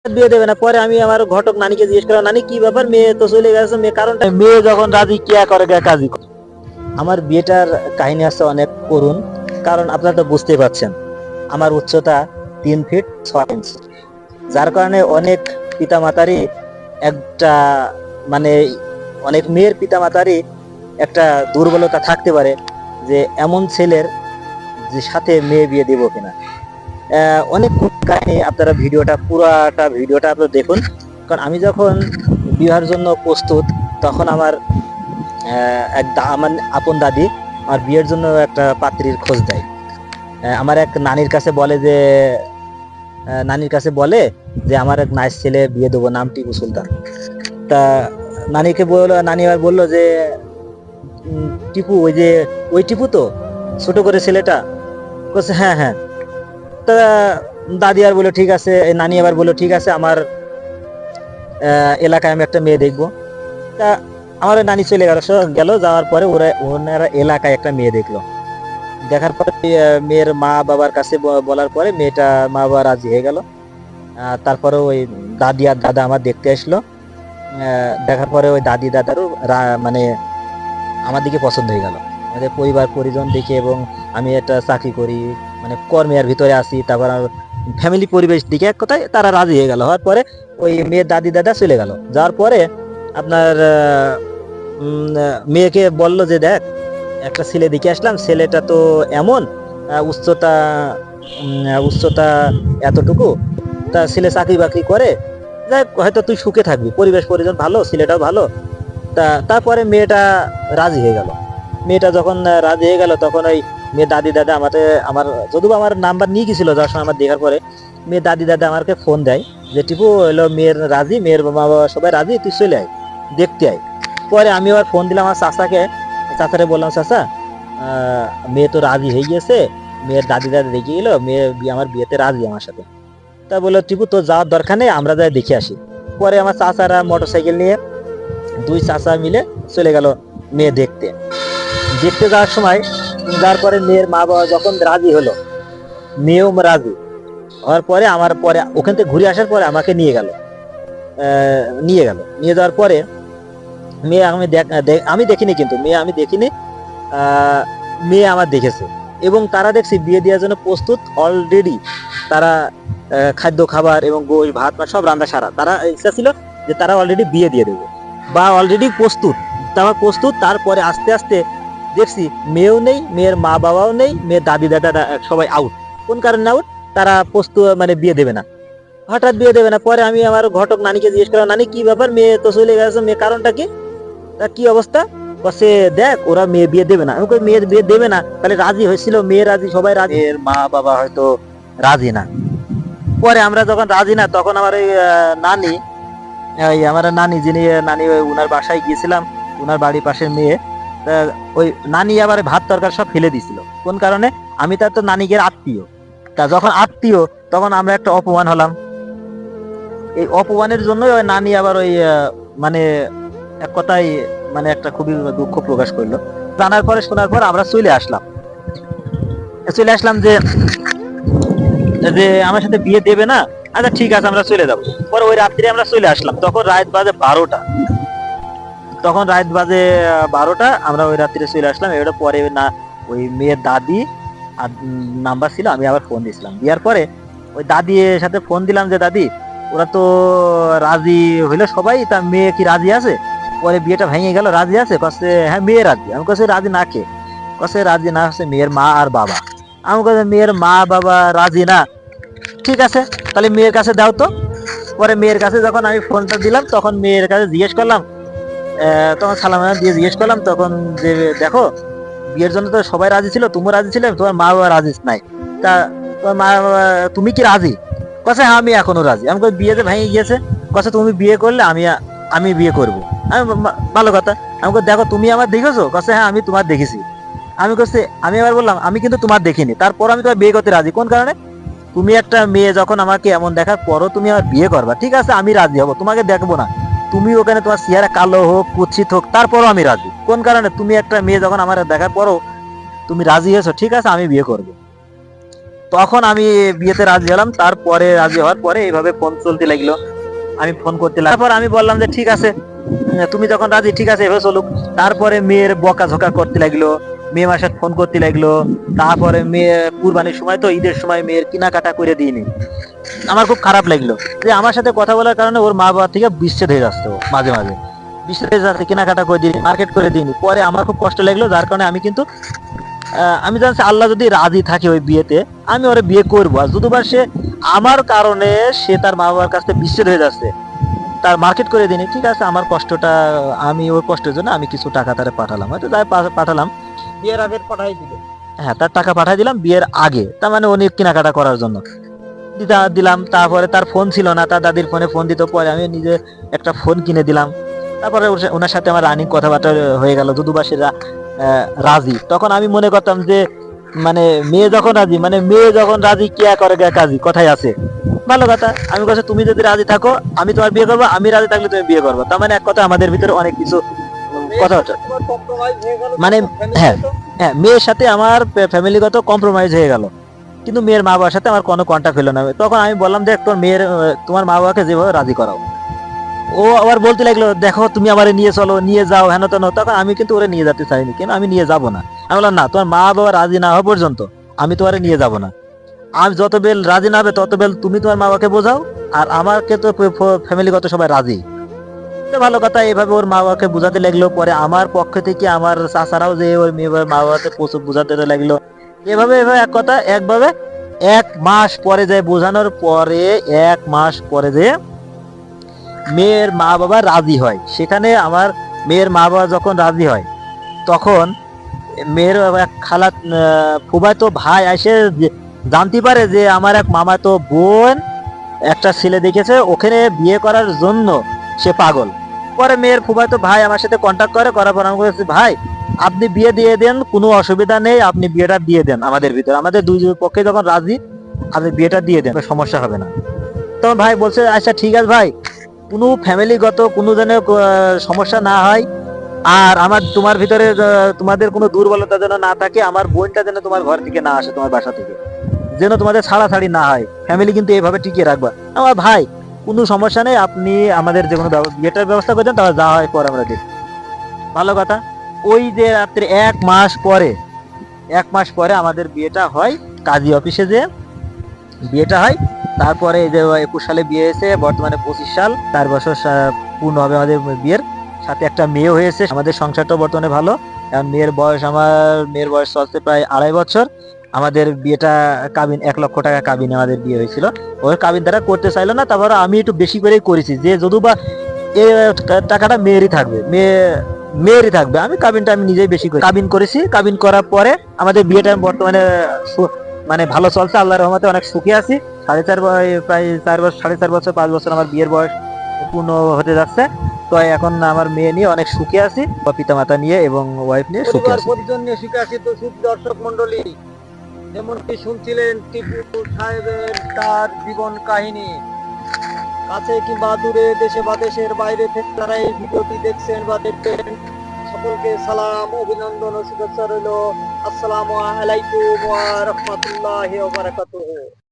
বিয়ে দেবে না। পরে আমি আমার ঘটক নানিকে জিজ্ঞেস করলাম, নানি কি ব্যাপার, মেয়ে তো চলে গেছে, মেয়ে কারণটা? মেয়ে যখন রাজি কি করে কাজী করে। আমার বিয়েটার কাহিনী আছে অনেক করুণ। কারণ আপনারা তো বুঝতেই পারছেন, আমার উচ্চতা 3 ফিট 6 ইঞ্চি, যার কারণে অনেক পিতামাতারই একটা মানে অনেক মেয়ের পিতামাতারই একটা দুর্বলতা থাকতে পারে যে এমন ছেলের যে সাথে মেয়ে বিয়ে দিব কিনা। অনেক কাহিনী, আপনারা পুরাটা ভিডিওটা আপনারা দেখুন। কারণ আমি যখন বিবাহের জন্য প্রস্তুত, তখন আমার আমার আপন দাদি আমার বিয়ের জন্য একটা পাত্রীর খোঁজ দেয়। আমার এক নানির কাছে বলে যে আমার এক নাইস ছেলে বিয়ে দেবো, নাম টিপু সুলতান। তা নানি আবার বললো যে টিপু, ওই টিপু তো, ছোট করে ছেলেটা। বলছে হ্যাঁ হ্যাঁ। তা দাদি আর বললো ঠিক আছে, নানি আবার বললো ঠিক আছে, আমার এলাকায় আমি একটা মেয়ে দেখবো। তা আমার নানি চলে গেল, যাওয়ার পরে ওনারা এলাকায় একটা মেয়ে দেখলো। দেখার পরে মেয়ের মা বাবার কাছে বলার পরে মেয়েটা মা বাবা রাজি হয়ে গেল। তারপরে ওই দাদি আর দাদা আমার দেখতে আসলো। দেখার পরে ওই দাদি দাদারও মানে আমার দিকে পছন্দ হয়ে গেল, আমাদের পরিবার পরিজন দেখে। এবং আমি একটা চাকরি করি, মানে কর্মের ভিতরে আছি, তারপর ফ্যামিলি পরিবেশ দিকে এক কথায় তারা রাজি হয়ে গেল। হওয়ার পরে ওই মেয়ের দাদি দাদা চলে গেল। যাওয়ার পরে আপনার মেয়েকে বলল যে দেখ, একটা ছেলে দেখে আসলাম, ছেলেটা তো এমন উচ্চতা এতটুকু, তা ছেলে চাকরি বাকরি করে, যাই হয়তো তুই সুখে থাকবি, পরিবেশ পরিজন ভালো, ছেলেটাও ভালো। তারপরে মেয়েটা রাজি হয়ে গেল। মেয়েটা যখন রাজি হয়ে গেল, তখন ওই মেয়ের দাদি দাদা আমার যদিও আমার নাম্বার নিয়ে গেছিল, যার সময় আমার দেখার পরে মেয়ের দাদি দাদা আমাকে ফোন দেয় যে টিপু হলো মেয়ের রাজি, মেয়ের মা বাবা সবাই রাজি, তুই চলে আয়, দেখতে আয়। পরে আমি আবার ফোন দিলাম আমার চাচারে বললাম, চাচা মেয়ে তো রাজি হয়ে গেছে, মেয়ের দাদি দাদা দেখে গেলো, মেয়ে আমার বিয়েতে রাজি আমার সাথে। তা বললো টিপু তোর যাওয়ার দরকার নেই, আমরা যাই দেখে আসি। পরে আমার চাচারা মোটরসাইকেল নিয়ে, দুই চাচা মিলে চলে গেল মেয়ে দেখতে। দেখতে যাওয়ার সময়, যার পরে মেয়ের মা বাবা যখন রাজি হলো, মেয়েও রাজি হওয়ার পরে আমার পরে ওখান থেকে ঘুরে আসার পরে আমাকে নিয়ে যাওয়ার পরে মেয়ে আমি দেখিনি, কিন্তু আমি দেখিনি, মেয়ে আমার দেখেছে। এবং তারা দেখছি বিয়ে দেওয়ার জন্য প্রস্তুত অলরেডি। তারা খাদ্য খাবার এবং গোশ ভাত সব রান্না সারা, তারা ইচ্ছা ছিল যে তারা অলরেডি বিয়ে দিয়ে দেবে বা অলরেডি প্রস্তুত। তারপরে আস্তে আস্তে দেখছি মেয়েও নেই, মেয়ের মা বাবাও নেই, মেয়ের দাদি দাদা সবাই আউট। কোন কারণে আউট? তারা প্রস্তুত, মানে বিয়ে দেবে না, হঠাৎ বিয়ে দেবে না। পরে আমি আমার ঘটক নানিকে জিজ্ঞেস করলাম, নানি কি ব্যাপার, মেয়ে তো চলে গেছে, মেয়ে কারণটা কি, তা কি অবস্থা? বসে দেখ ওরা মেয়ে বিয়ে দেবে না। আমি কই মেয়ের বিয়ে দেবে না, তাহলে রাজি হয়েছিল, মেয়ে রাজি, সবাই রাজি, এর মা বাবা হয়তো রাজি না। পরে আমরা যখন রাজি না, তখন আমার ওই নানি, আমার নানি যিনি নানি, ওই উনার বাসায় গিয়েছিলাম, উনার বাড়ির পাশের মেয়ে। ওই নানি আবার ভাত তরকারি সব ফেলে দিছিল। কোন কারণে? আমি তার তো নানিকে আত্মীয়। তা যখন আত্মীয়, তখন আমরা একটা অপমান হলাম। এই অপমানের জন্য ওই নানি আবার ওই মানে এক কথায় মানে একটা খুবই দুঃখ প্রকাশ করলো। শোনার পর আমরা চলে আসলাম যে যে আমার সাথে বিয়ে দেবে না। আচ্ছা ঠিক আছে, আমরা চলে যাবো। পরে ওই রাত্রে আমরা চলে আসলাম, তখন রাত বাজে 12টা। আমরা ওই রাত্রে চলে আসলাম। এবার পরে না ওই মেয়ের দাদি আর নাম্বার ছিল, আমি আবার ফোন দিয়েছিলাম। দেওয়ার পরে ওই দাদির সাথে ফোন দিলাম যে দাদি, ওরা তো রাজি হইলো সবাই, তা মেয়ে কি রাজি আছে? পরে বিয়েটা ভেঙে গেল, রাজি আছে? কছে হ্যাঁ মেয়ে রাজি। আমি কাছে রাজি না কে? কছে রাজি না হচ্ছে মেয়ের মা আর বাবা। আমি কাছে মেয়ের মা বাবা রাজি না, ঠিক আছে তাহলে মেয়ের কাছে দাও তো। পরে মেয়ের কাছে যখন আমি ফোনটা দিলাম, তখন মেয়ের কাছে জিজ্ঞেস করলাম, তখন সালাম দিয়ে জিজ্ঞেস করলাম তখন যে দেখো, বিয়ের জন্য তো সবাই রাজি ছিল, তুমিও রাজি ছিলে, তোমার মা বাবা রাজি নাই, তা তোমার মা বাবা, তুমি কি রাজি? কছে হ্যাঁ আমি এখনো রাজি। আমি বিয়ে যে ভেঙে গিয়েছে, কছে তুমি বিয়ে করলে আমি বিয়ে করবো। আমি ভালো কথা। আমি দেখো তুমি আমার দেখেছো? কছে হ্যাঁ আমি তোমার দেখেছি। আমি আবার বললাম আমি কিন্তু তোমার দেখিনি, তারপর আমি তোমার বিয়ে করতে রাজি। কোন কারণে? তুমি একটা মেয়ে যখন আমাকে এমন দেখার পরও তুমি আমার বিয়ে করবা, ঠিক আছে আমি রাজি হবো, তোমাকে দেখবো না। তুমি ওখানে তোমার চেহারা কালো হোক, কুৎসিত হোক, তারপরও আমি রাজি। কোন কারণে? তুমি একটা মেয়ে যখন আমার দেখার পরও তুমি রাজি হয়েছো, ঠিক আছে আমি বিয়ে করবো। তখন আমি বিয়েতে রাজি হলাম। তারপরে রাজি হওয়ার পরে এইভাবে ফোন চলতে লাগলো, আমি ফোন করতে লাগলাম। তারপর আমি বললাম যে ঠিক আছে, তুমি যখন রাজি ঠিক আছে এভাবে চলুক। তারপরে মেয়ের বকাঝকা করতে লাগলো, মেয়ে আমার সাথে ফোন করতে লাগলো। তারপরে মেয়ে কুরবানির সময় তো ঈদের সময় মেয়ের কেনাকাটা করে দিইনি। আমার খুব খারাপ লাগলো যে আমার সাথে কথা বলার কারণে ওর মা বাবা থেকে বিচ্ছেদ হয়ে যাচ্ছে, ও মাঝে মাঝে বিচ্ছেদ হয়ে যাচ্ছে, কেনাকাটা করে দিইনি, মার্কেট করে দিইনি। পরে আমার খুব কষ্ট লাগলো, যার কারণে আমি কিন্তু আমি জানছি আল্লাহ যদি রাজি থাকে ওই বিয়েতে আমি ওরে বিয়ে করবো। আর যদিবা সে আমার কারণে সে তার মা বাবার কাছ থেকে বিচ্ছেদ হয়ে যাচ্ছে, তার মার্কেট করে দিনি, ঠিক আছে, আমার কষ্টটা, আমি ওর কষ্টের জন্য আমি কিছু টাকা তারে পাঠালাম, হয়তো যাই পাঠালাম। বিয়ের আগে পাঠাই দিল। হ্যাঁ, তার টাকা পাঠাই দিলাম বিয়ের আগে, তার মানে উনি কেনাকাটা করার জন্য দিলাম। তারপরে তার ফোন ছিল না, তার দাদির ফোনে ফোন দিত, পরে আমি নিজে একটা ফোন কিনে দিলাম। তারপরে ওনার সাথে আমার রানিং কথাবার্তা হয়ে গেল, যদুবাসী রাজি। তখন আমি মনে করতাম যে মানে মেয়ে যখন রাজি, মানে মেয়ে যখন রাজি কে করে গে কাজী, কথাই আছে। ভালো কথা, আমি বলছি তুমি যদি রাজি থাকো আমি তোমার বিয়ে করবো, আমি রাজি থাকলে তুমি বিয়ে করবো। তার মানে এক কথা আমাদের ভিতরে অনেক কিছু কথা হচ্ছে, মানে হ্যাঁ হ্যাঁ, মেয়ের সাথে আমার ফ্যামিলিগত কম্প্রোমাইজ হয়ে গেল, কিন্তু মেয়ের মা বাবার সাথে আমার কোনো কন্টাক্ট হলো না। তখন আমি বললাম যে তোর মেয়ের তোমার মা বাবাকে যেভাবে রাজি করাও। ও আবার বলতে লাগলো দেখো তুমি আমারে নিয়ে চলো, নিয়ে যাও, হেন তেন। তখন আমি কিন্তু ওরে নিয়ে যেতে চাইনি, কেন আমি নিয়ে যাব না। আমি বললাম না, তোমার মা বাবা রাজি না হওয়া পর্যন্ত আমি তোমারে নিয়ে যাব না। আমি যত বেল রাজি না হবে তত বেল তুমি তোমার মা বাবাকে বোঝাও, আর আমাকে তো ফ্যামিলিগত সবাই রাজি। তো ভালো কথা, এইভাবে ওর মা বাবাকে বোঝাতে লাগলো। পরে আমার পক্ষ থেকে আমার চাচারাও যে ওর মেয়ে মা বাবাকে প্রচুর বোঝাতে লাগলো। এভাবে এভাবে এক কথা একভাবে 1 মাস পরে যায়, বোঝানোর পরে 1 মাস পরে যে মেয়ের মা বাবা রাজি হয়। সেখানে আমার মেয়ের মা বাবা যখন রাজি হয়, তখন মেয়ের এক খালা ফুফাতো ভাই এসে জানতে পারে যে আমার এক মামাতো বোন একটা ছেলে দেখেছে, ওখানে বিয়ে করার জন্য সে পাগল। পরে মেয়ের ফুফাতো ভাই আমার সাথে কন্ট্যাক্ট করার পর আমি বলেছি ভাই আপনি বিয়ে দিয়ে দেন, কোনো অসুবিধা নেই, আপনি বিয়েটা দিয়ে দেন। আমাদের ভিতরে আমাদের দুই পক্ষে যখন রাজি, আপনি বিয়েটা দিয়ে দেন, সমস্যা হবে না। তখন ভাই বলছে আচ্ছা ঠিক আছে ভাই, কোনো ফ্যামিলিগত কোনো যেন সমস্যা না হয়, আর আমার তোমার ভিতরে তোমাদের কোনো দুর্বলতা যেন না থাকে, আমার বোনটা যেন তোমার ঘর থেকে না আসে, তোমার বাসা থেকে যেন তোমাদের ছাড়াছাড়ি না হয়, ফ্যামিলি কিন্তু এইভাবে টিকিয়ে রাখবা। আমার ভাই কোনো সমস্যা নেই, আপনি আমাদের যে কোনো বিয়েটার ব্যবস্থা করে দেন, তাহলে যা হয় পরে আমরা দেখি। ভালো কথা, ওই যে রাত্রে 1 মাস পরে আমাদের বিয়েটা হয়, কাজী অফিসে যে বিয়েটা হয়। তারপরে এই যে 21 সালে বিয়ে হয়েছে, বর্তমানে 25 সাল, 4 বছর পূর্ণ হবে আমাদের বিয়ের। সাথে একটা মেয়ে হয়েছে, আমাদের সংসারটা বর্তমানে ভালো। কারণ মেয়ের বয়স চলছে প্রায় 2.5 বছর। আমাদের বিয়েটা কাবিন 1 লক্ষ টাকা কাবিনে আমাদের বিয়ে হয়েছিল। ওই কাবিন দ্বারা করতে চাইলো না, তারপর আমি একটু বেশি করেই করেছি, যে যদিও বা এই টাকাটা মেয়েরই থাকবে, আমি কাবিনটা আমি নিজেই বেশি করি, কাবিন করেছি। কাবিন করার পরে আমাদের বিয়েটা বর্তমানে মানে ভালো চলছে, আল্লাহর রহমতে অনেক সুখী আছি। প্রায় 4 বছর, 4.5 বছর, 5 বছর আমার বিয়ের বয়স পূর্ণ হতে যাচ্ছে। তো এখন আমার মেয়ে নিয়ে অনেক সুখী আছি, পিতা মাতা নিয়ে এবং ওয়াইফ নিয়ে সুখী পরিবার আছি। পরিজন নিয়ে সুখে আছি। তো দর্শক মন্ডলী, যেমনটি শুনছিলেন টিপু সাহেবের তার জীবন কাহিনী, কাছে কিংবা দূরে, দেশে বা দেশের বাইরে থেকে যারা এই ভিডিওটি দেখছেন বা দেখবেন, সকলকে সালাম, অভিনন্দন ও শুভেচ্ছা রইল। আসসালামু আলাইকুম ওয়া রাহমাতুল্লাহি ওয়া বারাকাতুহু।